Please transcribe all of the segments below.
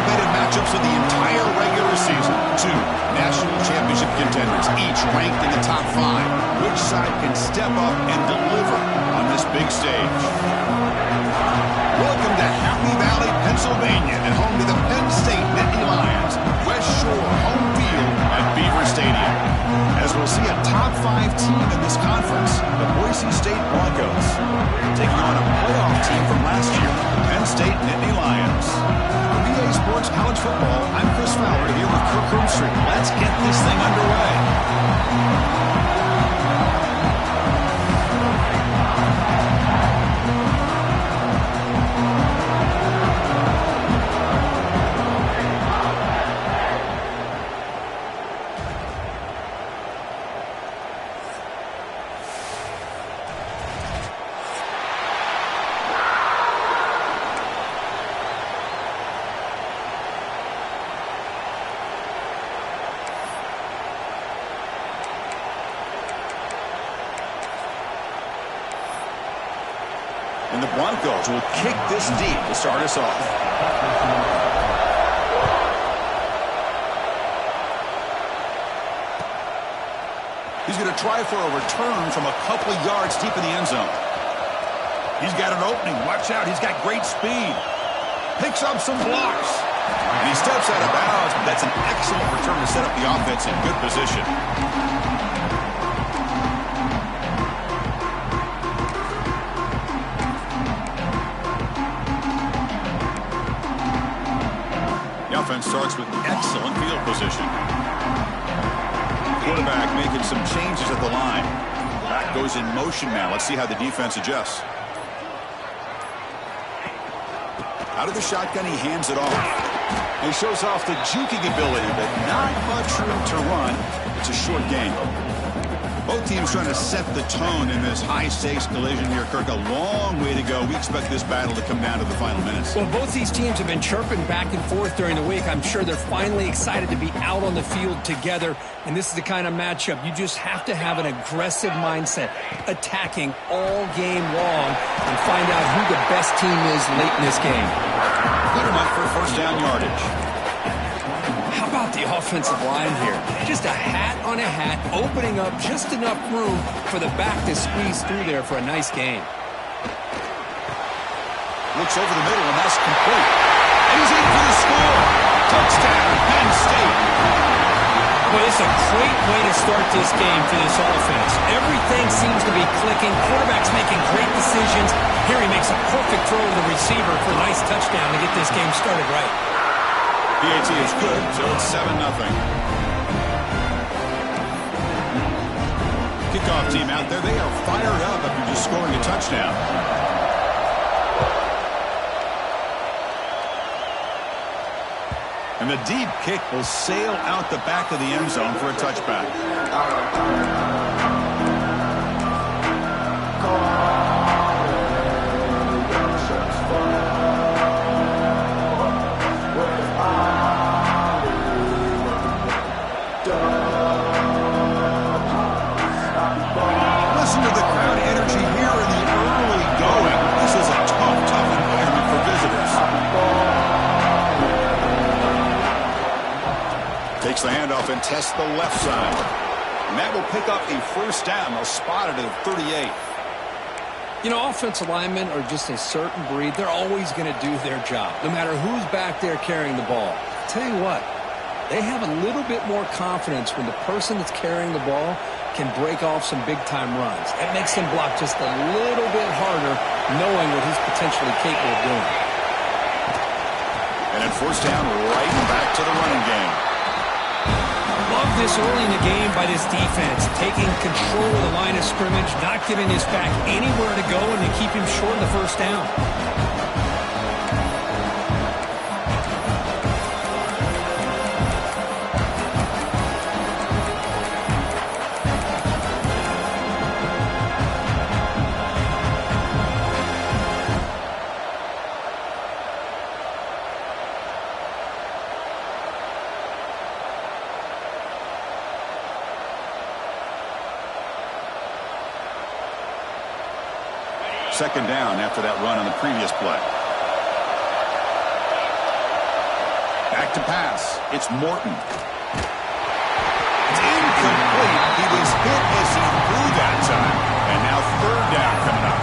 anticipated matchups of the entire regular season. Two national championship contenders, each ranked in the top 5. Which side can step up and deliver on this big stage? Welcome to Happy Valley, Pennsylvania, and home to the Penn State Nittany Lions. West Shore home field at Beaver Stadium. As we'll see a top 5 team in this conference, the Boise State Broncos, taking on a playoff team from last year, Penn State Nittany Lions. For VA Sports College Football, I'm Chris Fowler here with Kirk Roomstreet. Let's get this thing underway. And the Broncos will kick this deep to start us off. He's going to try for a return from a couple of yards deep in the end zone. He's got an opening. Watch out. He's got great speed. Picks up some blocks. And he steps out of bounds, but that's an excellent return to set up the offense in good position. Starts with excellent field position. Quarterback making some changes at the line. Back goes in motion now. Let's see how the defense adjusts. Out of the shotgun, he hands it off. He shows off the juking ability, but not much room to run. It's a short game. Both teams trying to set the tone in this high-stakes collision here, Kirk. A long way to go. We expect this battle to come down to the final minutes. Well, both these teams have been chirping back and forth during the week. I'm sure they're finally excited to be out on the field together. And this is the kind of matchup you just have to have an aggressive mindset, attacking all game long, and find out who the best team is late in this game. Put him up for first down yardage. How about the offensive line here? Just a hat on a hat, opening up just enough room for the back to squeeze through there for a nice gain. Looks over the middle, and that's complete. And he's in for the score. Touchdown, Penn State. Well, it's a great way to start this game for this offense. Everything seems to be clicking. Quarterback's making great decisions. Here he makes a perfect throw to the receiver for a nice touchdown to get this game started right. PAT is good, so it's 7-0. Kickoff team out there, they are fired up after just scoring a touchdown. And the deep kick will sail out the back of the end zone for a touchback. Listen to the crowd energy here in the early going. This is a tough environment for visitors. Takes the handoff and tests the left side. And that will pick up a first down. They'll spot it at 38. You know, offensive linemen are just a certain breed. They're always going to do their job, no matter who's back there carrying the ball. I'll tell you what, they have a little bit more confidence when the person that's carrying the ball can break off some big-time runs. That makes him block just a little bit harder, knowing what he's potentially capable of doing. And then first down, right back to the running game. Love this early in the game by this defense, taking control of the line of scrimmage, not giving his back anywhere to go, and to keep him short of the first down. Second down after that run on the previous play. back to pass. It's Morton. It's incomplete. He was hit as he threw that time. And now third down coming up.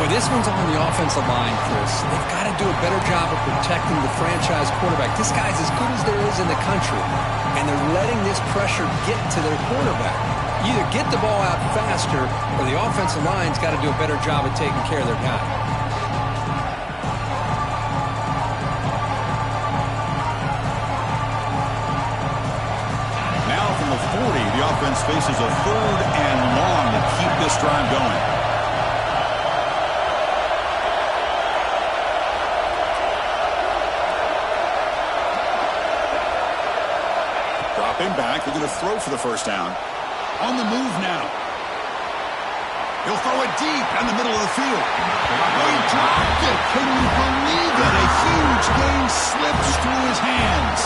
Boy, this one's on the offensive line, Chris. They've got to do a better job of protecting the franchise quarterback. This guy's as good as there is in the country, and they're letting this pressure get to their quarterback. Either get the ball out faster, or the offensive line's got to do a better job of taking care of their guy. Now from the 40, the offense faces a third and long to keep this drive going. Back, they're going to throw for the first down. On the move now. He'll throw it deep in the middle of the field. Oh, he dropped it. Can you believe it? A huge gain slips through his hands.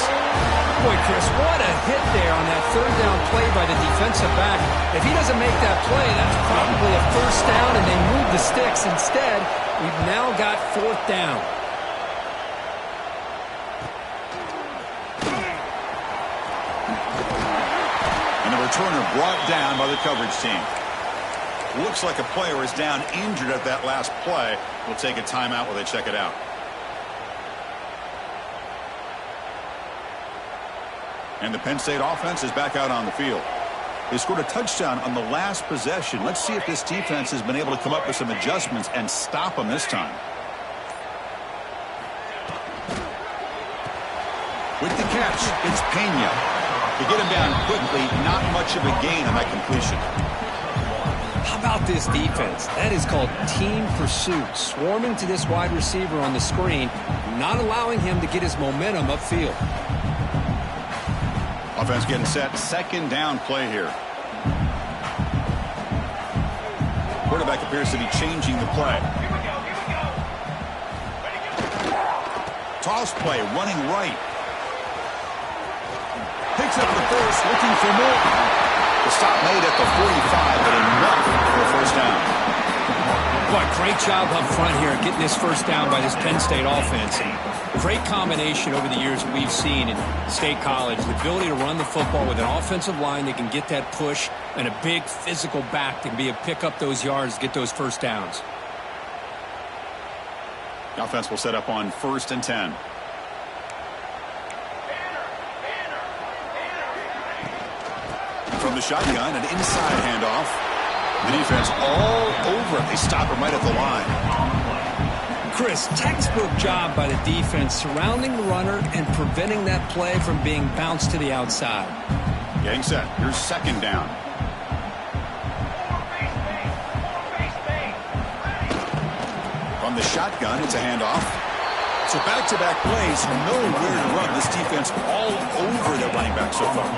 Boy, Chris, what a hit there on that third down play by the defensive back. If he doesn't make that play, that's probably a first down, and they move the sticks. Instead, we've now got fourth down. Returner brought down by the coverage team. Looks like a player is down injured at that last play. We'll take a timeout while they check it out. And the Penn State offense is back out on the field. They scored a touchdown on the last possession. Let's see if this defense has been able to come up with some adjustments and stop them this time. With the catch, it's Pena. To get him down quickly, not much of a gain on that completion. How about this defense? That is called team pursuit. Swarming to this wide receiver on the screen, not allowing him to get his momentum upfield. Offense getting set. Second down play here. Quarterback appears to be changing the play. Toss play, running right. Picks up the first, looking for more. The stop made at the 45, but enough for a first down. Boy, great job up front here getting this first down by this Penn State offense. Great combination over the years that we've seen in State College. The ability to run the football with an offensive line that can get that push and a big physical back that can be able to pick up those yards, get those first downs. The offense will set up on 1st and 10. From the shotgun, an inside handoff. The defense all over it. They stop him right at the line. Chris, textbook job by the defense surrounding the runner and preventing that play from being bounced to the outside. Getting set. Here's second down. From the shotgun, it's a handoff. So back-to-back plays, nowhere to run. This defense all over the running back so far.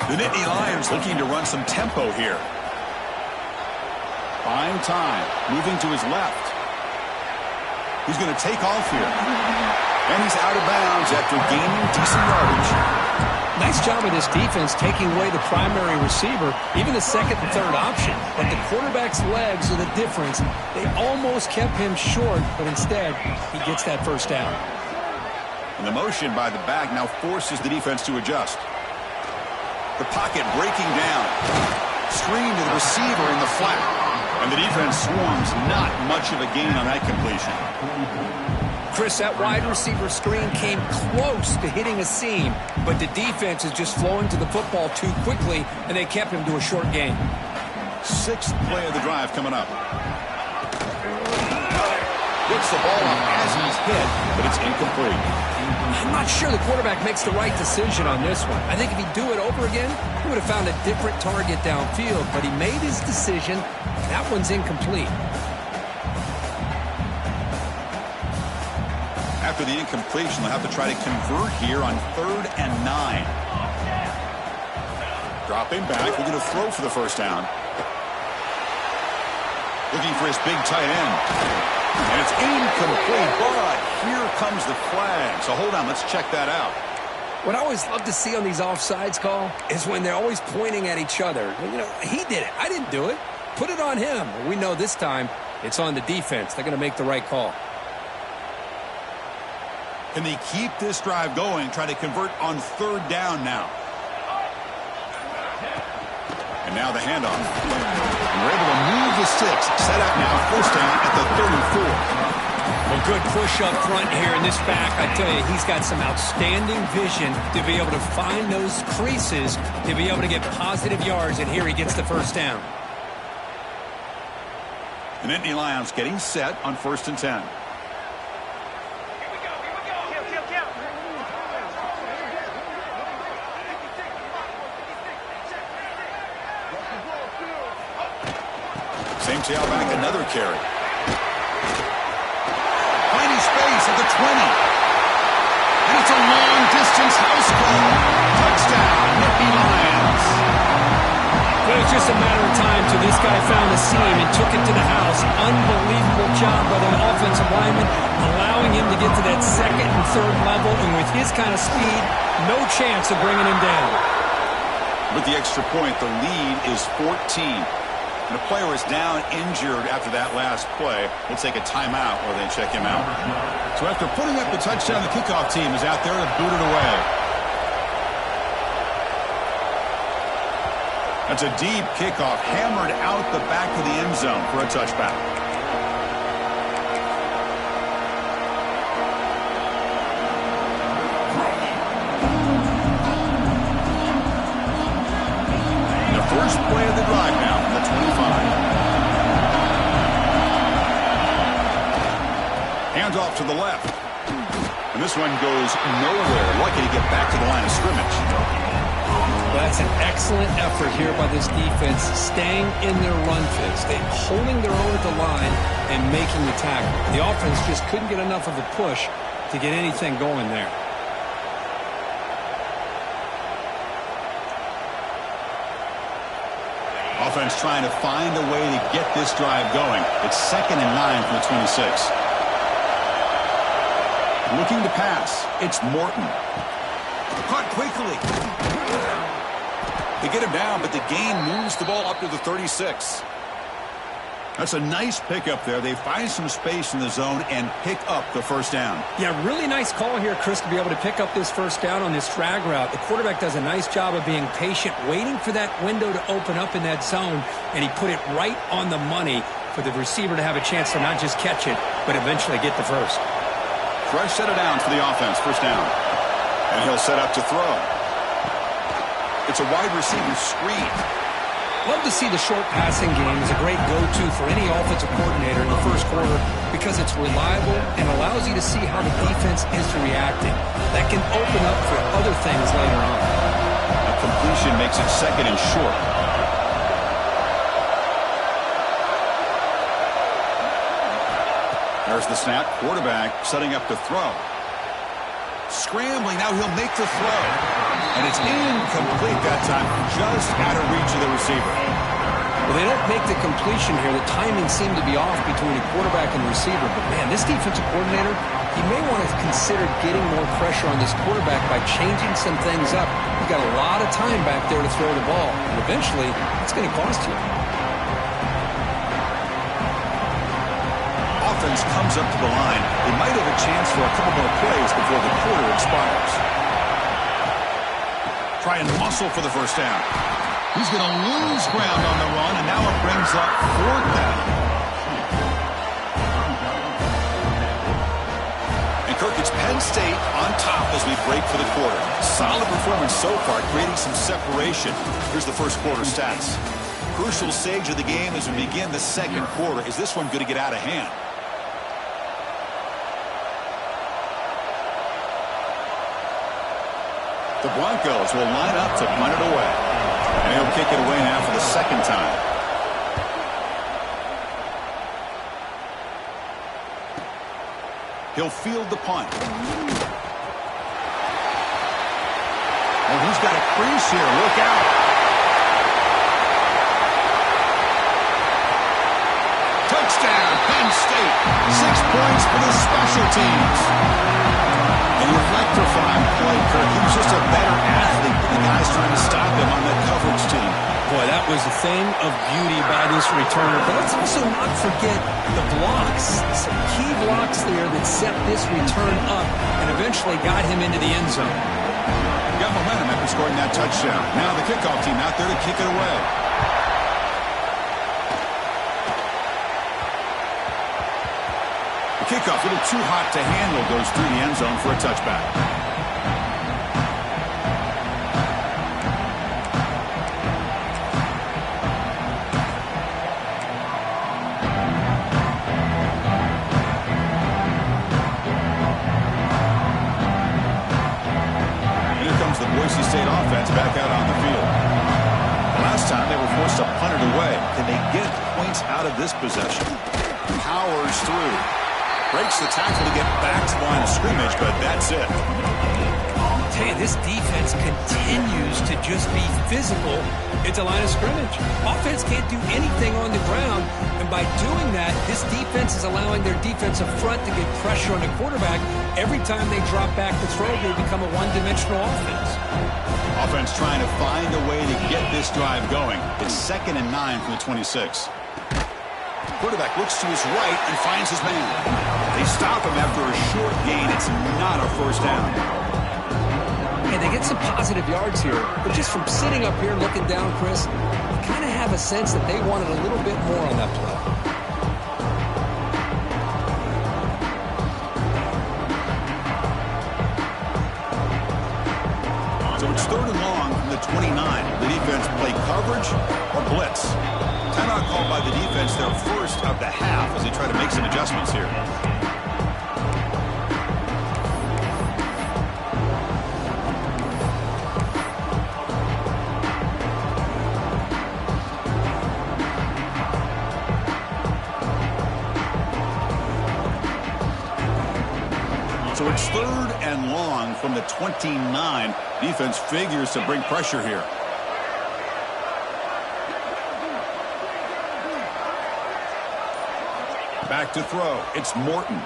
The Nittany Lions looking to run some tempo here. Buying time. Moving to his left. He's going to take off here. And he's out of bounds after gaining decent yardage. Nice job of this defense taking away the primary receiver, even the second and third option. But the quarterback's legs are the difference. They almost kept him short, but instead, he gets that first down. And the motion by the back now forces the defense to adjust. The pocket breaking down. Screen to the receiver in the flat. And the defense swarms. Not much of a gain on that completion. Chris, that wide receiver screen came close to hitting a seam, but the defense is just flowing to the football too quickly, and they kept him to a short gain. Sixth play of the drive coming up. Gets the ball up as he's hit, but it's incomplete. I'm not sure the quarterback makes the right decision on this one. I think if he'd do it over again, he would have found a different target downfield, but he made his decision. That one's incomplete. After the incompletion, they'll have to try to convert here on 3rd and 9. Dropping back, we're going to throw for the first down. Looking for his big tight end. And it's incomplete, but here comes the flag. So hold on, let's check that out. What I always love to see on these offsides call is when they're always pointing at each other. You know, he did it. I didn't do it. Put it on him. We know this time it's on the defense. They're going to make the right call. Can they keep this drive going, try to convert on third down now? And now the handoff. And we're able to move the sticks. Set up now, first down at the 34. Well, good push up front here in this back. I tell you, he's got some outstanding vision to be able to find those creases, to be able to get positive yards, and here he gets the first down. The Nittany Lions getting set on 1st and 10. Same tailback, another carry. Finding space at the 20. And it's a long-distance house call. Touchdown, Nittany Lions. Well, it was just a matter of time till this guy found a seam and took it to the house. Unbelievable job by the offensive lineman, allowing him to get to that second and third level. And with his kind of speed, no chance of bringing him down. With the extra point, the lead is 14. And the player is down injured after that last play. We'll take a timeout while they check him out. So after putting up the touchdown, the kickoff team is out there to boot it away. That's a deep kickoff, hammered out the back of the end zone for a touchback. First play of the drive now from the 25. Hands off to the left. And this one goes nowhere. Lucky to get back to the line of scrimmage. Well, that's an excellent effort here by this defense, staying in their run fits. They're holding their own at the line and making the tackle. The offense just couldn't get enough of a push to get anything going there. Offense trying to find a way to get this drive going. It's 2nd and 9 from the 26. Looking to pass. It's Morton. Caught quickly. They get him down, but the gain moves the ball up to the 36. That's a nice pickup there. They find some space in the zone and pick up the first down. Yeah, really nice call here, Chris, to be able to pick up this first down on this drag route. The quarterback does a nice job of being patient, waiting for that window to open up in that zone, and he put it right on the money for the receiver to have a chance to not just catch it, but eventually get the first. Fresh set of downs for the offense, first down. And he'll set up to throw. It's a wide receiver screen. Love to see the short passing game as a great go-to for any offensive coordinator in the first quarter because it's reliable and allows you to see how the defense is reacting. That can open up for other things later on. A completion makes it 2nd and short. There's the snap. Quarterback setting up to throw. Scrambling. Now he'll make the throw. And it's incomplete that time. Just out of reach of the receiver. Well, they don't make the completion here. The timing seemed to be off between a quarterback and receiver. But, man, this defensive coordinator, he may want to consider getting more pressure on this quarterback by changing some things up. He's got a lot of time back there to throw the ball. And eventually, it's going to cost you. Offense comes up to the line. They might have a chance for a couple more plays before the quarter expires. Try and muscle for the first down. He's going to lose ground on the run, and now it brings up 4th down. And Kirk, it's Penn State on top as we break for the quarter. Solid performance so far, creating some separation. Here's the first quarter stats. Crucial stage of the game as we begin the second quarter. Is this one going to get out of hand? The Broncos will line up to punt it away. And he'll kick it away now for the second time. He'll field the punt. Oh, he's got a crease here. Look out. Touchdown, Penn State. 6 points for the special teams. And the electrifying play, Kirk. He was just a better athlete than the guys trying to stop him on that coverage team. Boy, that was thing of beauty by this returner. But let's also not forget the blocks. Some key blocks there that set this return up and eventually got him into the end zone. Got momentum after scoring that touchdown. Now the kickoff team out there to kick it away. The kickoff, a little too hot to handle, goes through the end zone for a touchback. Boise State offense back out on the field. Last time they were forced to punt it away. Can they get points out of this possession? Powers through. Breaks the tackle to get back to the line of scrimmage, but that's it. Tell you, this defense continues to just be physical at the line of scrimmage. Offense can't do anything on the ground, and by doing that, this defense is allowing their defensive front to get pressure on the quarterback. Every time they drop back to throw, they become a one-dimensional offense. Offense trying to find a way to get this drive going. It's 2nd and 9 from the 26. Quarterback looks to his right and finds his man. They stop him after a short gain. It's not a first down. And they get some positive yards here, but just from sitting up here looking down, Chris, you kind of have a sense that they wanted a little bit more on that play. So it's 3rd and long from the 29. The defense play coverage or blitz. Timeout called by the defense, their first of the half, as they try to make some adjustments here. So it's 3rd and long from the 29. Defense figures to bring pressure here. Back to throw. It's Morton.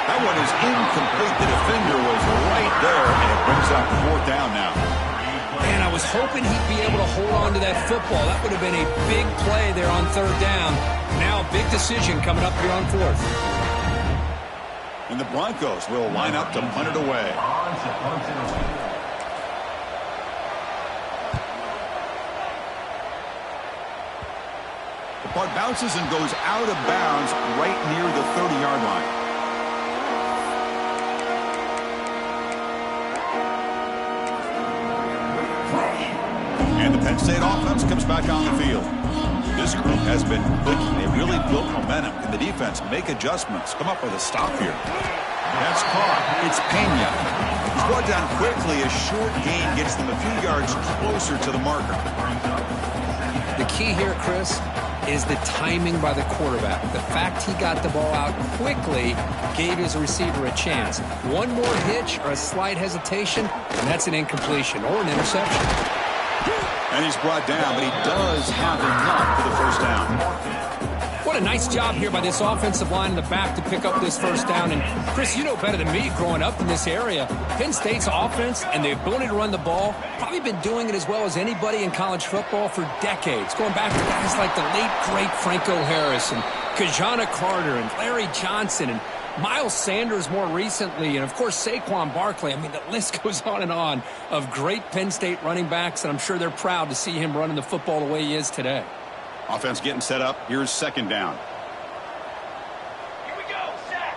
That one is incomplete. The defender was right there, and it brings up 4th down now. Man, I was hoping he'd be able to hold on to that football. That would have been a big play there on 3rd down. Now a big decision coming up here on 4th. And the Broncos will line up to punt it away. The punt bounces and goes out of bounds right near the 30-yard line. And the Penn State offense comes back on the field. This group has been clicking. They really built momentum. Can the defense make adjustments? Come up with a stop here. That's caught. It's Pena. He's brought down quickly. A short gain gets them a few yards closer to the marker. The key here, Chris, is the timing by the quarterback. The fact he got the ball out quickly gave his receiver a chance. One more hitch or a slight hesitation, and that's an incompletion or an interception. And he's brought down, but he does have enough for the first down. What a nice job here by this offensive line in the back to pick up this first down. And, Chris, you know better than me growing up in this area, Penn State's offense and the ability to run the ball probably been doing it as well as anybody in college football for decades, going back to guys like the late, great Franco Harris and Kajana Carter and Larry Johnson and Miles Sanders more recently, and, of course, Saquon Barkley. I mean, the list goes on of great Penn State running backs, and I'm sure they're proud to see him running the football the way he is today. Offense getting set up. Here's 2nd down. Here we go, set.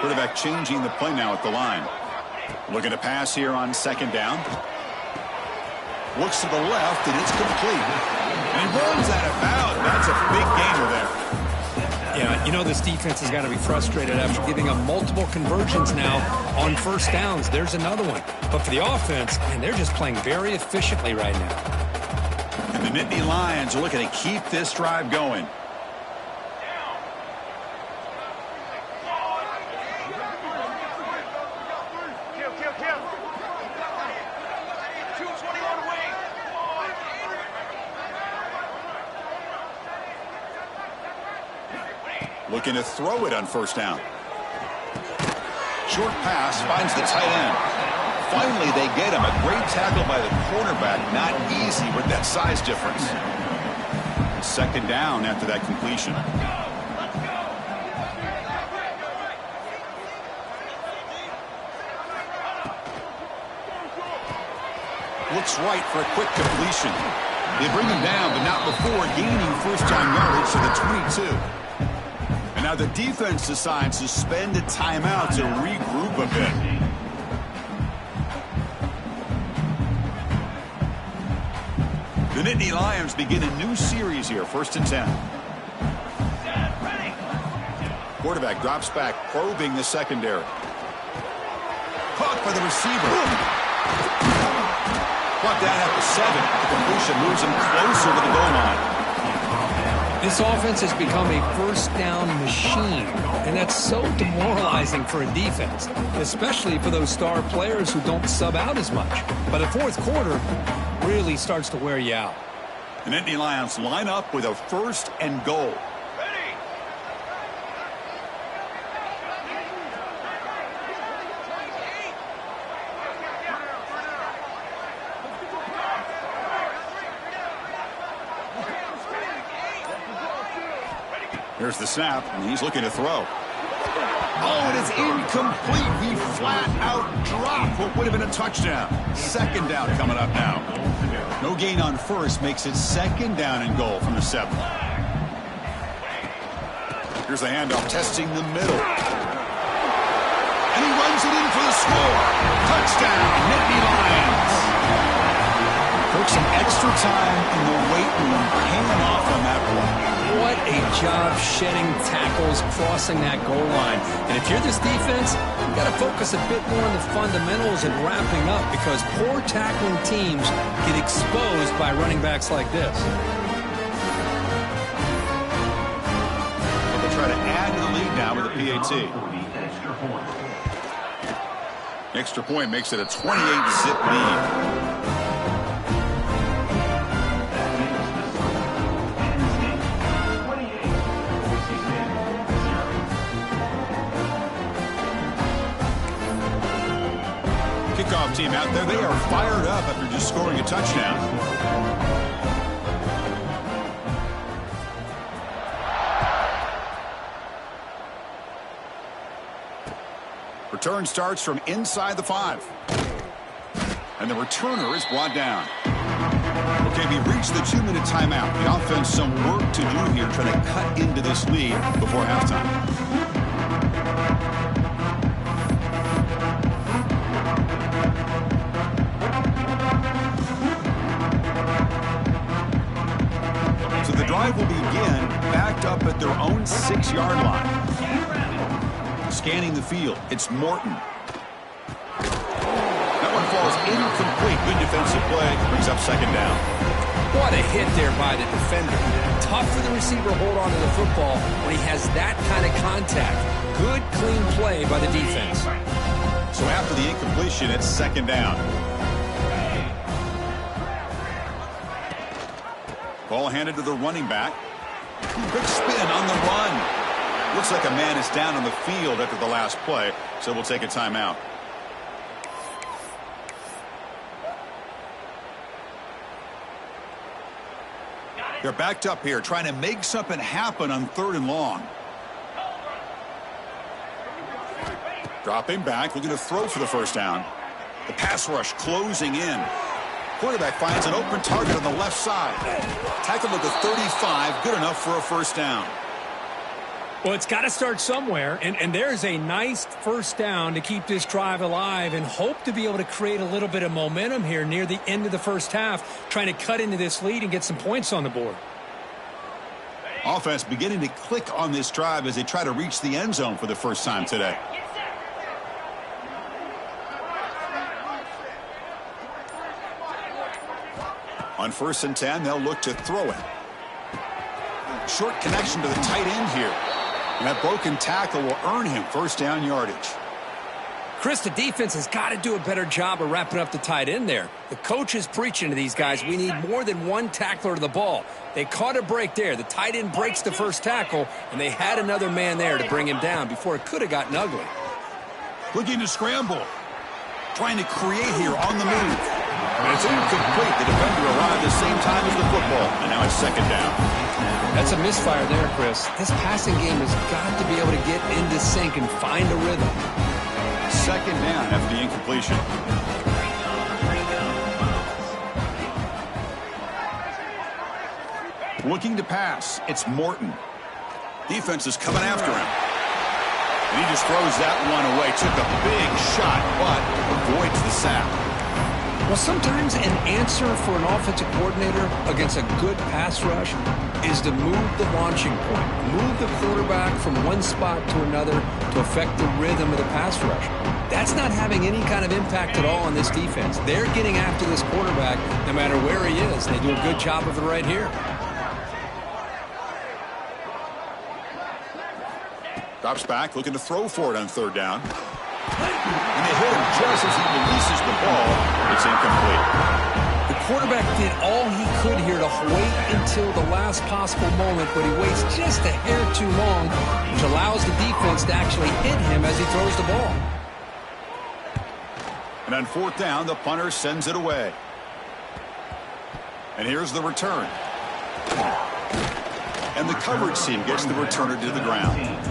Quarterback changing the play now at the line. Looking to pass here on 2nd down. Looks to the left, and it's complete. And he runs out of bounds. That's a big gainer there. Yeah, you know this defense has got to be frustrated after giving up multiple conversions now on first downs. There's another one. But for the offense, man, they're just playing very efficiently right now. And the Nittany Lions are looking to keep this drive going. Looking to throw it on first down. Short pass finds the tight end. finally they get him. A great tackle by the cornerback. Not easy with that size difference. Second down after that completion. Looks right for a quick completion. They bring him down, but not before gaining first down yardage to the 22. And now the defense decides to spend a timeout to regroup a bit. The Nittany Lions begin a new series here, 1st and 10. Quarterback drops back, probing the secondary. Caught by the receiver. Brought down at the 7. The completion moves him closer to the goal line. This offense has become a first down machine, and that's so demoralizing for a defense, especially for those star players who don't sub out as much. But the fourth quarter really starts to wear you out. The Nittany Lions line up with a 1st and goal. Here's the snap, and he's looking to throw. Oh, it is incomplete. He flat out dropped what would have been a touchdown. Second down coming up now. No gain on first makes it second down and goal from the 7. Here's the handoff, testing the middle. And he runs it in for the score. Touchdown, Nittany Lions. Took some extra time in the weight room, hanging off on that play. What a job shedding tackles, crossing that goal line. And if you're this defense, you've got to focus a bit more on the fundamentals and wrapping up, because poor tackling teams get exposed by running backs like this. They'll try to add to the lead now with a PAT. Extra point makes it a 28-zip lead. Kickoff team out there. They are fired up after just scoring a touchdown. Return starts from inside the 5. And the returner is brought down. Okay, we reached the 2-minute timeout. The offense some work to do here, trying to cut into this lead before halftime. The drive will begin backed up at their own 6-yard line. Scanning the field, it's Morton. That one falls incomplete. Good defensive play, brings up second down. What a hit there by the defender. Tough for the receiver to hold on to the football when he has that kind of contact. Good, clean play by the defense. So after the incompletion, it's second down. Ball handed to the running back. Quick spin on the run. Looks like a man is down on the field after the last play, so we'll take a timeout. They're backed up here, trying to make something happen on 3rd and long. Dropping back, looking to throw for the first down. The pass rush closing in. Quarterback finds an open target on the left side. Tackled at the 35, good enough for a first down. Well, it's got to start somewhere, and there's a nice first down to keep this drive alive and hope to be able to create a little bit of momentum here near the end of the first half, trying to cut into this lead and get some points on the board. Offense beginning to click on this drive as they try to reach the end zone for the first time today. On 1st and 10, they'll look to throw it. Short connection to the tight end here. And that broken tackle will earn him first down yardage. Chris, the defense has got to do a better job of wrapping up the tight end there. The coach is preaching to these guys, we need more than one tackler to the ball. They caught a break there. The tight end breaks the first tackle, and they had another man there to bring him down before it could have gotten ugly. Looking to scramble. Trying to create here on the move. And it's incomplete. The defender arrived the same time as the football. And now it's second down. That's a misfire there, Chris. This passing game has got to be able to get into sync and find a rhythm. Second down after the incompletion. Looking to pass. It's Morton. Defense is coming after him. And he just throws that one away. Took a big shot, but avoids the sack. Well, sometimes an answer for an offensive coordinator against a good pass rush is to move the launching point. Move the quarterback from one spot to another to affect the rhythm of the pass rush. That's not having any kind of impact at all on this defense. They're getting after this quarterback no matter where he is. They do a good job of it right here. Drops back, looking to throw for it on third down. And they hit him just as he releases the ball. It's incomplete. The quarterback did all he could here to wait until the last possible moment, but he waits just a hair too long, which allows the defense to actually hit him as he throws the ball. And on fourth down, the punter sends it away. And here's the return. And the coverage team gets the returner to the ground.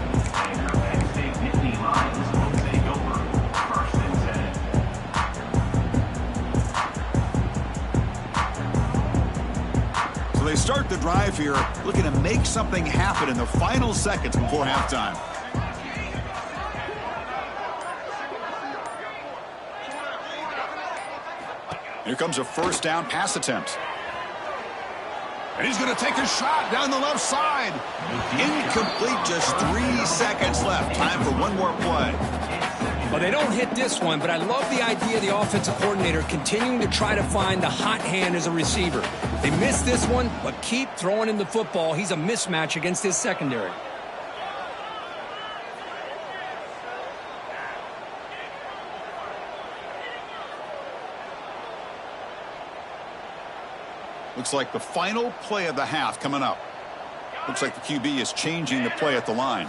So they start the drive here, looking to make something happen in the final seconds before halftime. Here comes a first down pass attempt. And he's going to take a shot down the left side. Incomplete, just 3 seconds left. Time for one more play. Well, they don't hit this one, but I love the idea of the offensive coordinator continuing to try to find the hot hand as a receiver. They missed this one, but keep throwing him the football. He's a mismatch against his secondary. Looks like the final play of the half coming up. Looks like the QB is changing the play at the line.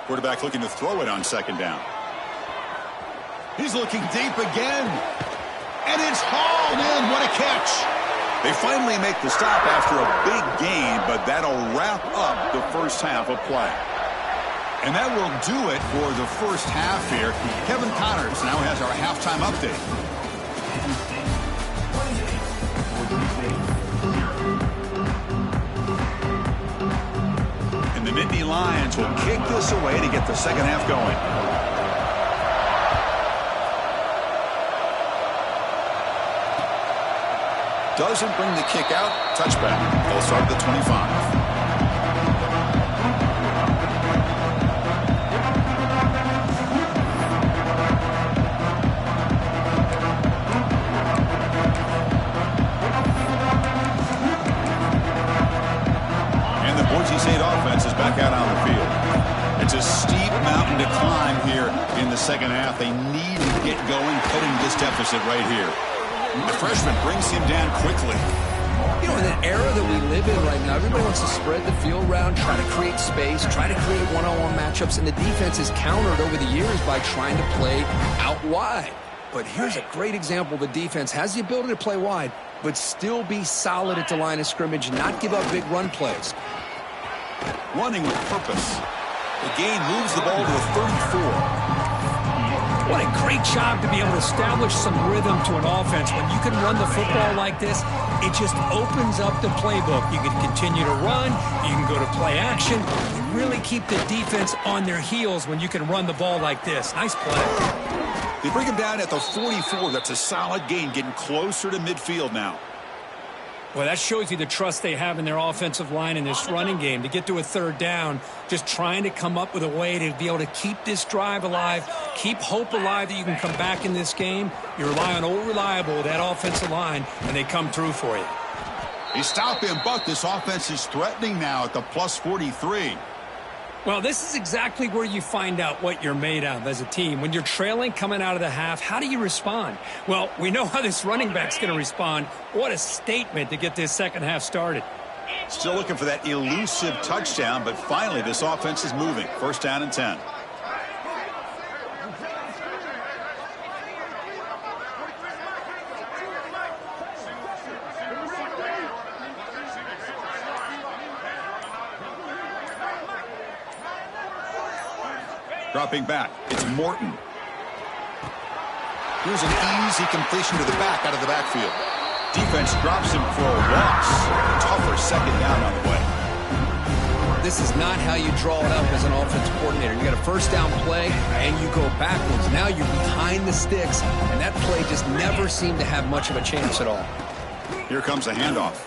Quarterback looking to throw it on second down. He's looking deep again. And it's hauled in. What a catch. They finally make the stop after a big gain, but that'll wrap up the first half of play. And that will do it for the first half here. Kevin Connors now has our halftime update. And the Nittany Lions will kick this away to get the second half going. Doesn't bring the kick out. Touchback. They'll start at the 25. And the Boise State offense is back out on the field. It's a steep mountain to climb here in the second half. They need to get going, cutting this deficit right here. The freshman brings him down quickly. You know, in the era that we live in right now, everybody wants to spread the field around, try to create space, try to create one-on-one matchups, and the defense is countered over the years by trying to play out wide. But here's a great example. The defense has the ability to play wide, but still be solid at the line of scrimmage, not give up big run plays. Running with purpose. The gain moves the ball to the 34. What a great job to be able to establish some rhythm to an offense. When you can run the football like this, it just opens up the playbook. You can continue to run. You can go to play action. You really keep the defense on their heels when you can run the ball like this. Nice play. They bring him down at the 44. That's a solid gain, getting closer to midfield now. Well, that shows you the trust they have in their offensive line in this running game. To get to a third down, just trying to come up with a way to be able to keep this drive alive, keep hope alive that you can come back in this game. You rely on old reliable, that offensive line, and they come through for you. They stop him, but this offense is threatening now at the plus 43. Well, this is exactly where you find out what you're made of as a team. When you're trailing coming out of the half, how do you respond? Well, we know how this running back's going to respond. What a statement to get this second half started. Still looking for that elusive touchdown, but finally this offense is moving. First down and 10. Dropping back, it's Morton. Here's an easy completion to the back out of the backfield. Defense drops him for a loss. Tougher second down on the way. This is not how you draw it up as an offensive coordinator. You got a first down play, and you go backwards. Now you're behind the sticks, and that play just never seemed to have much of a chance at all. Here comes a handoff.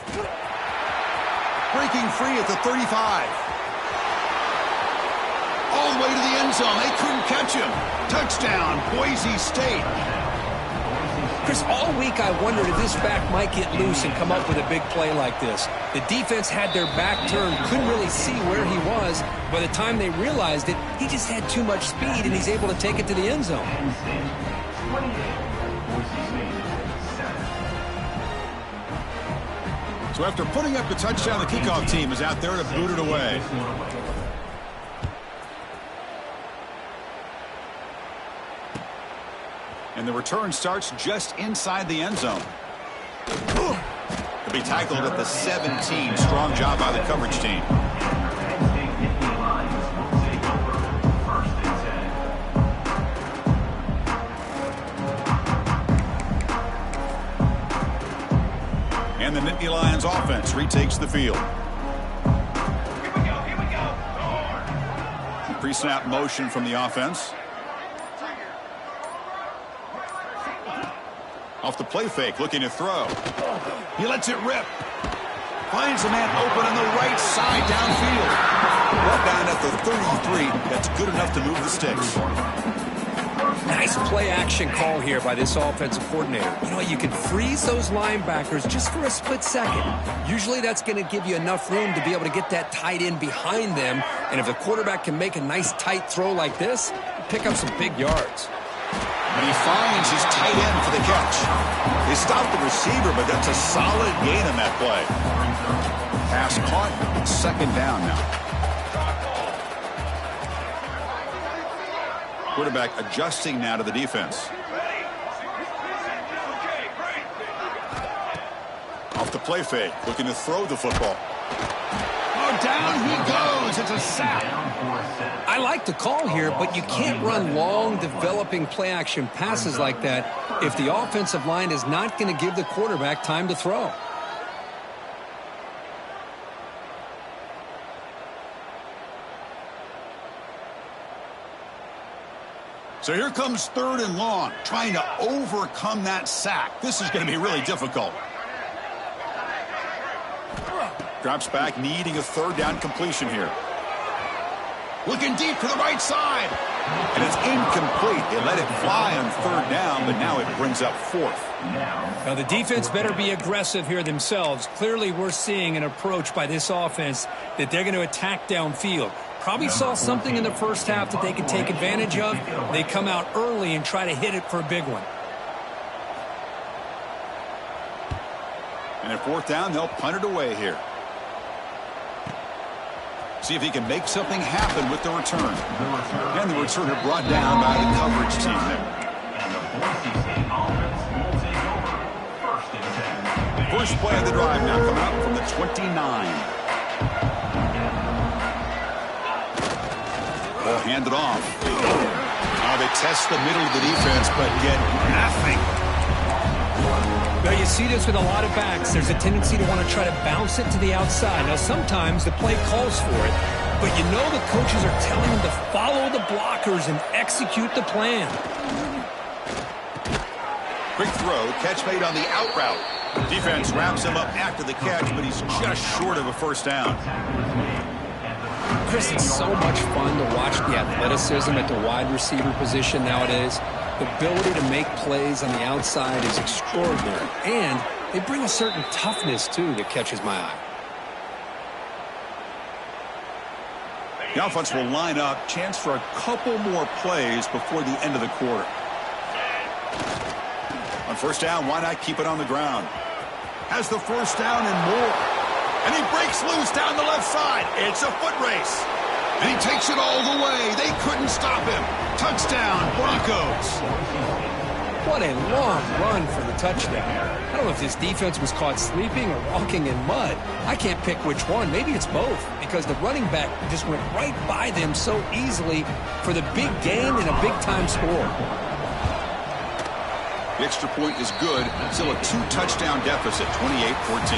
Breaking free at the 35. All the way to the end zone. They couldn't catch him. Touchdown, Boise State. Chris, all week I wondered if this back might get loose and come up with a big play like this. The defense had their back turned, couldn't really see where he was. By the time they realized it, he just had too much speed, and he's able to take it to the end zone. So after putting up the touchdown, the kickoff team is out there to boot it away. And the return starts just inside the end zone. He'll be tackled at the 17. Strong job by the coverage team. And the Nittany Lions offense retakes the field. Here we go. Pre-snap motion from the offense. Off the play fake, looking to throw. He lets it rip. Finds a man open on the right side downfield. Brought down at the 33. That's good enough to move the sticks. Nice play action call here by this offensive coordinator. You know, you can freeze those linebackers just for a split second. Usually that's going to give you enough room to be able to get that tight end behind them. And if the quarterback can make a nice tight throw like this, pick up some big yards. And he finds his tight end for the catch. They stopped the receiver, but that's a solid gain on that play. Pass caught, second down now. Quarterback adjusting now to the defense. Off the play fake, looking to throw the football. Oh, down he goes. It's a sack. I like the call here, but you can't run long, developing play-action passes like that if the offensive line is not going to give the quarterback time to throw. So here comes third and long, trying to overcome that sack. This is going to be really difficult. Drops back, needing a third down completion here. Looking deep to the right side. And it's incomplete. They let it fly on third down, but now it brings up fourth. Now the defense better be aggressive here themselves. Clearly we're seeing an approach by this offense that they're going to attack downfield. Probably saw something in the first half that they could take advantage of. They come out early and try to hit it for a big one. And at fourth down, they'll punt it away here. See if he can make something happen with the return. And the returner brought down by the coverage team there. First play of the drive now coming up from the 29. Ball handed off. They test the middle of the defense, but get nothing. Well, you see this with a lot of backs. There's a tendency to want to try to bounce it to the outside. Now, sometimes the play calls for it, but you know the coaches are telling them to follow the blockers and execute the plan. Quick throw, catch made on the out route. Defense wraps him up after the catch, but he's just short of a first down. Chris, it's so much fun to watch the athleticism at the wide receiver position nowadays. The ability to make plays on the outside is extraordinary. And they bring a certain toughness, too, that catches my eye. The offense will line up. Chance for a couple more plays before the end of the quarter. On first down, why not keep it on the ground? Has the first down and more. And he breaks loose down the left side. It's a foot race. And he takes it all the way. They couldn't stop him. Touchdown, Broncos. What a long run for the touchdown. I don't know if this defense was caught sleeping or walking in mud. I can't pick which one. Maybe it's both, because the running back just went right by them so easily for the big gain and a big-time score. The extra point is good. Still a 2-touchdown deficit, 28-14.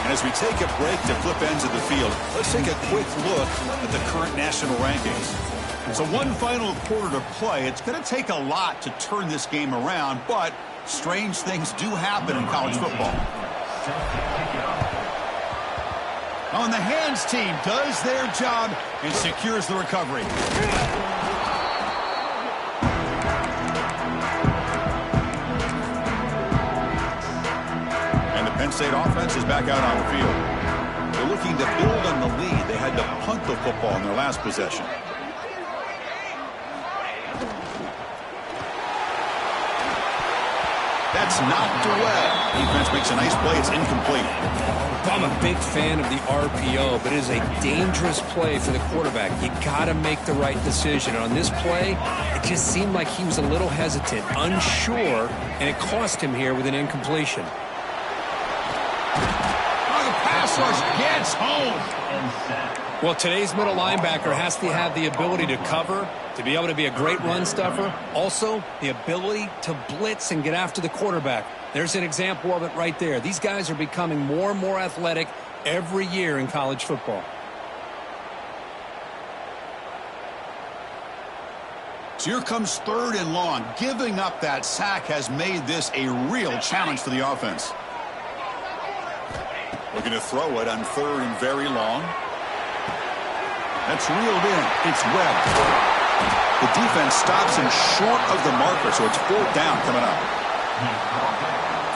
And as we take a break to flip ends of the field, let's take a quick look at the current national rankings. So one final quarter to play. It's going to take a lot to turn this game around, but strange things do happen in college football. On the hands team does their job and secures the recovery. And the Penn State offense is back out on the field. They're looking to build on the lead. They had to punt the football in their last possession. That's knocked away. Defense makes a nice play. It's incomplete. I'm a big fan of the RPO, but it is a dangerous play for the quarterback. You got to make the right decision. On this play, it just seemed like he was a little hesitant, unsure, and it cost him here with an incompletion. Oh, the pass rush gets home. Well, today's middle linebacker has to have the ability to cover, to be able to be a great run stuffer. Also, the ability to blitz and get after the quarterback. There's an example of it right there. These guys are becoming more and more athletic every year in college football. So here comes 3rd and long. Giving up that sack has made this a real challenge for the offense. Looking to throw it on 3rd and very long. That's reeled in. It's Webb. The defense stops him short of the marker, so it's 4th down coming up.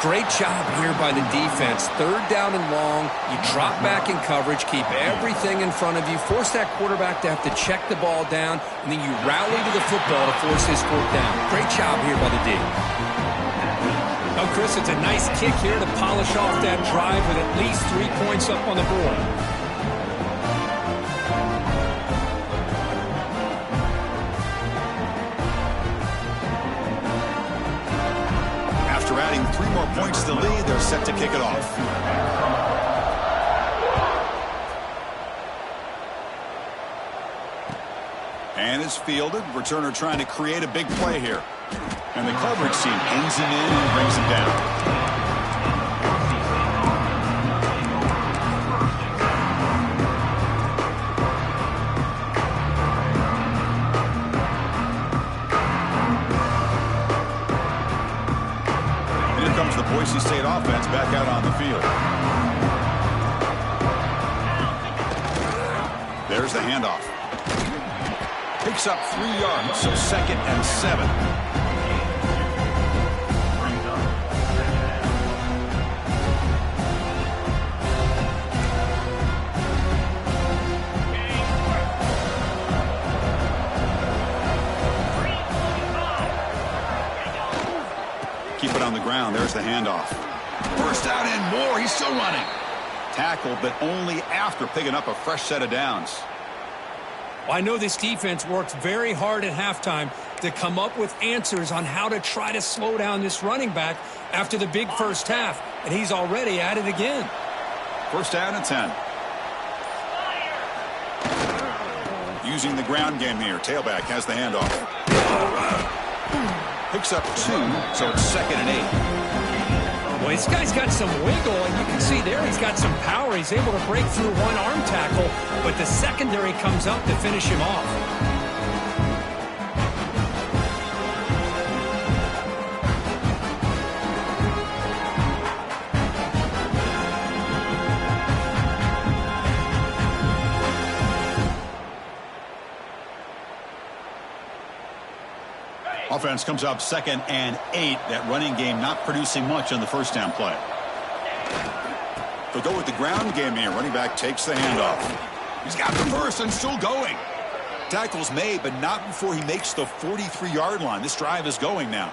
Great job here by the defense. 3rd down and long. You drop back in coverage, keep everything in front of you, force that quarterback to have to check the ball down, and then you rally to the football to force his 4th down. Great job here by the D. Oh, Chris, it's a nice kick here to polish off that drive with at least 3 points up on the board. Adding 3 more points to the lead, they're set to kick it off. And it's fielded. Returner trying to create a big play here. And the coverage team ends him in and brings him down. Boise State offense back out on the field. There's the handoff. Picks up 3 yards, so 2nd and 7. Keep it on the ground. There's the handoff. First out and more. He's still running. Tackled, but only after picking up a fresh set of downs. Well, I know this defense worked very hard at halftime to come up with answers on how to try to slow down this running back after the big first half, and he's already at it again. First down and 10. Using the ground game here. Tailback has the handoff. Picks up 2, so it's 2nd and 8. Well, this guy's got some wiggle, and you can see there he's got some power. He's able to break through one arm tackle, but the secondary comes up to finish him off. Offense comes up 2nd and 8. That running game not producing much on the first down play. They'll go with the ground game here. Running back takes the handoff. He's got the first and still going. Tackle's made, but not before he makes the 43-yard line. This drive is going now.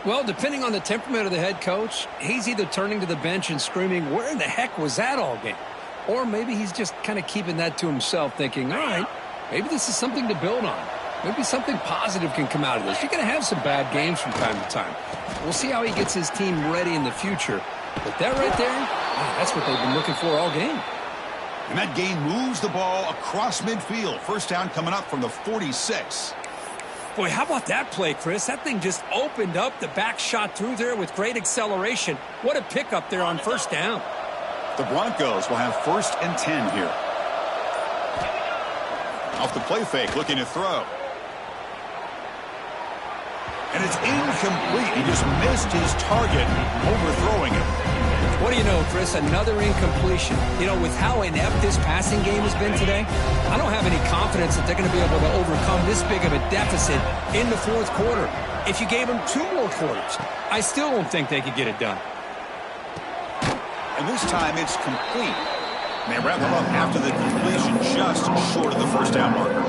Well, depending on the temperament of the head coach, he's either turning to the bench and screaming, where in the heck was that all game? Or maybe he's just kind of keeping that to himself, thinking, all right, maybe this is something to build on. Maybe something positive can come out of this. You're going to have some bad games from time to time. We'll see how he gets his team ready in the future. But that right there, that's what they've been looking for all game. And that gain moves the ball across midfield. First down coming up from the 46. Boy, how about that play, Chris? That thing just opened up. The back shot through there with great acceleration. What a pickup there on first down. The Broncos will have 1st and 10 here. Off the play fake, looking to throw. And it's incomplete. He just missed his target, overthrowing it. What do you know, Chris? Another incompletion. You know, with how inept this passing game has been today, I don't have any confidence that they're going to be able to overcome this big of a deficit in the 4th quarter. If you gave them 2 more quarters, I still don't think they could get it done. And this time it's complete. And they wrap them up after the completion, just short of the first down marker.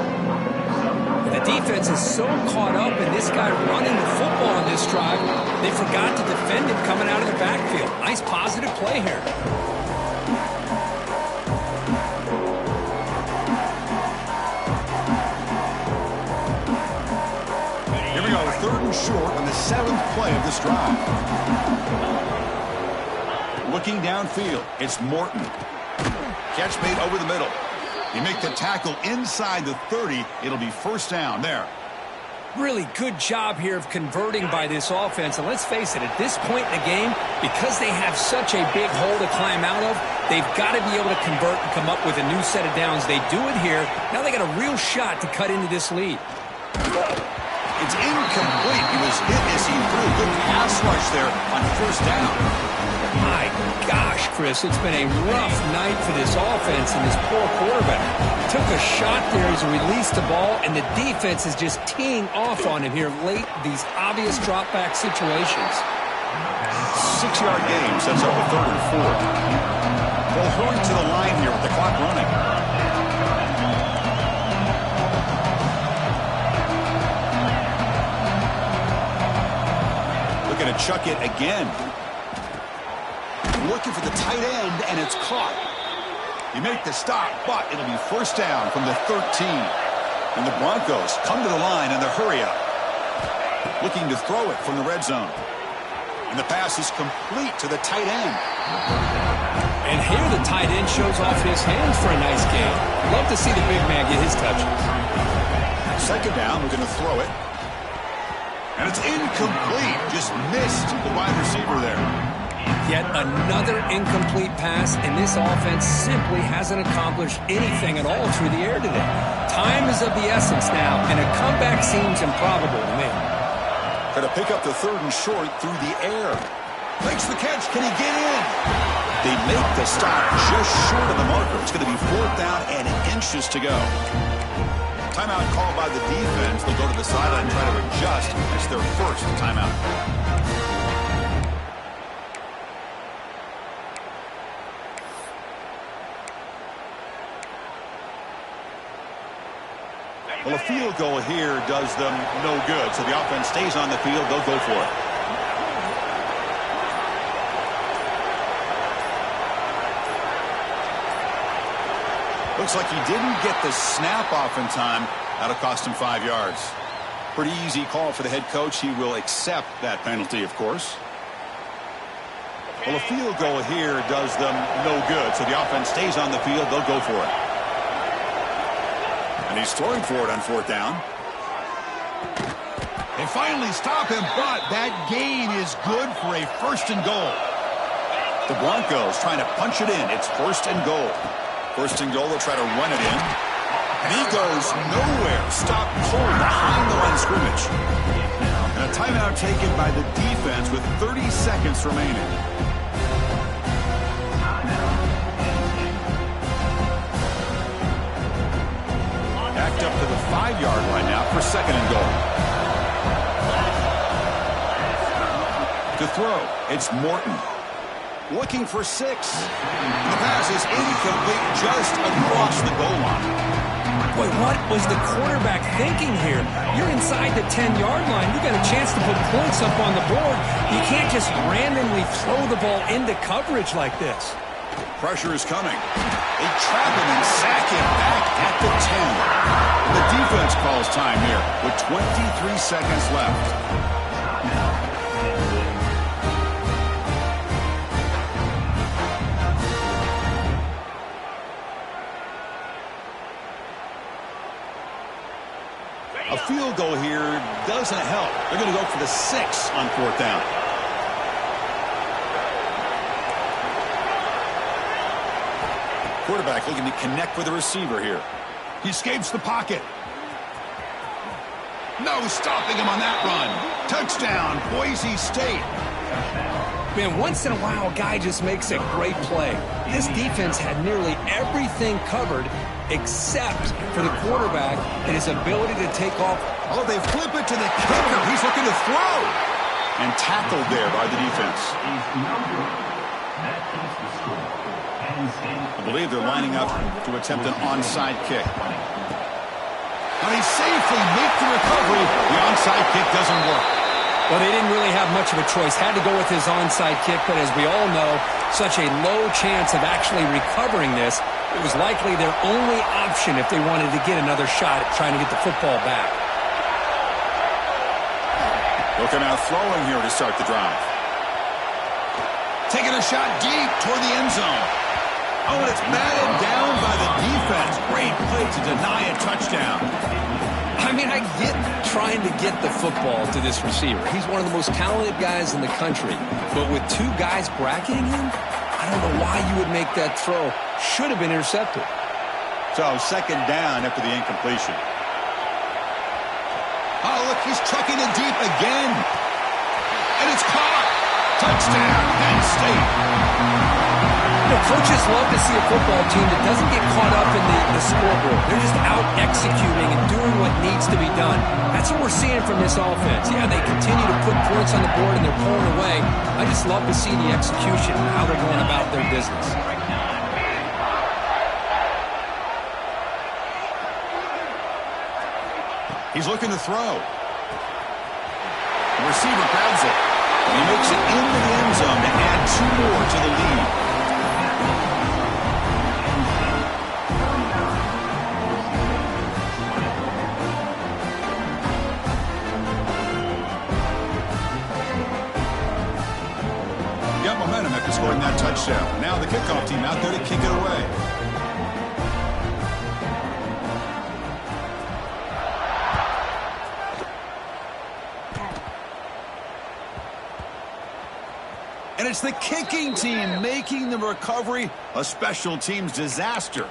The defense is so caught up in this guy running the football on this drive, they forgot to defend him coming out of the backfield. Nice positive play here. Here we go, 3rd and short on the 7th play of this drive. Looking downfield, it's Morton. Catch made over the middle. You make the tackle inside the 30. It'll be first down there. Really good job here of converting by this offense. And let's face it, at this point in the game, because they have such a big hole to climb out of, they've got to be able to convert and come up with a new set of downs. They do it here. Now they got a real shot to cut into this lead. It's incomplete. He was hit as he threw. Good pass rush there on first down. My gosh, Chris, it's been a rough night for this offense and this poor quarterback. Took a shot there as he released the ball, and the defense is just teeing off on him here late, these obvious drop-back situations. 6-yard gain sets up a 3rd and 4. They'll hurry to the line here with the clock running. Looking to chuck it again. Looking for the tight end, and it's caught. You make the stop, but it'll be first down from the 13. And the Broncos come to the line in the hurry up. Looking to throw it from the red zone. And the pass is complete to the tight end. And here the tight end shows off his hands for a nice game. Love to see the big man get his touches. 2nd down, we're going to throw it. And it's incomplete. Just missed the wide receiver there. Yet another incomplete pass, and this offense simply hasn't accomplished anything at all through the air today. Time is of the essence now, and a comeback seems improbable to me. Going to pick up the 3rd and short through the air. Makes the catch. Can he get in? They make the stop just short of the marker. It's going to be 4th down and inches to go. Timeout called by the defense. They'll go to the sideline and try to adjust. It's their 1st timeout. Well, a field goal here does them no good, so the offense stays on the field. They'll go for it. Looks like he didn't get the snap off in time. That'll cost him 5 yards. Pretty easy call for the head coach. He will accept that penalty, of course. Well, a field goal here does them no good, so the offense stays on the field. They'll go for it. And he's throwing for it on 4th down. They finally stop him, but that gain is good for a 1st and goal. The Broncos trying to punch it in. It's 1st and goal. 1st and goal, they'll try to run it in. And he goes nowhere. Stopped cold behind the line of scrimmage. And a timeout taken by the defense with 30 seconds remaining. Backed up to the 5-yard line now for 2nd and goal. To throw, it's Morton. Looking for 6. The pass is incomplete just across the goal line. Boy, what was the quarterback thinking here? You're inside the 10-yard line. You got a chance to put points up on the board. You can't just randomly throw the ball into coverage like this. Pressure is coming. They trap him and sack him back at the 10. The defense calls time here with 23 seconds left. A field goal here doesn't help. They're going to go for the 6 on 4th down. Quarterback looking to connect with the receiver here. He escapes the pocket. No stopping him on that run. Touchdown, Boise State. Man, once in a while, a guy just makes a great play. This defense had nearly everything covered except for the quarterback and his ability to take off. Oh, they flip it to the kicker. He's looking to throw. And tackled there by the defense. I believe they're lining up to attempt an onside kick. Now he safely makes the recovery. The onside kick doesn't work. Well, they didn't really have much of a choice. Had to go with his onside kick, but as we all know, such a low chance of actually recovering this. It was likely their only option if they wanted to get another shot at trying to get the football back. Looking out throwing here to start the drive. Taking a shot deep toward the end zone. Oh, and it's batted down by the defense. Great play to deny a touchdown. I mean, I get trying to get the football to this receiver. He's one of the most talented guys in the country. But with 2 guys bracketing him, I don't know why you would make that throw. Should have been intercepted. So 2nd down after the incompletion. Oh, look, he's trucking it deep again. And it's caught. Touchdown, Penn State. You know, coaches love to see a football team that doesn't get caught up in the scoreboard. They're just out executing and doing what needs to be done. That's what we're seeing from this offense. Yeah, they continue to put points on the board and they're pulling away. I just love to see the execution and how they're going about their business. He's looking to throw. The receiver grabs it. And he makes it into the end zone to add 2 more to the lead. Got momentum after scoring that touchdown. Now the kickoff team out there to kick it away. And it's the kicking team making the recovery a special teams disaster.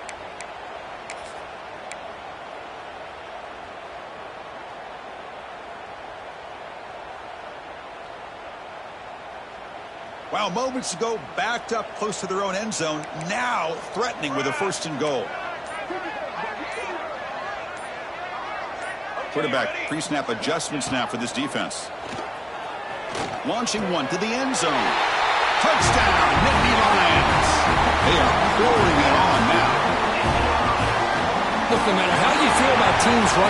Well, moments ago, backed up close to their own end zone, now threatening with a 1st and goal. Quarterback pre-snap adjustments now for this defense. Launching one to the end zone. Touchdown, Nittany Lions. They are pouring it on now. Look, no matter how you feel about teams running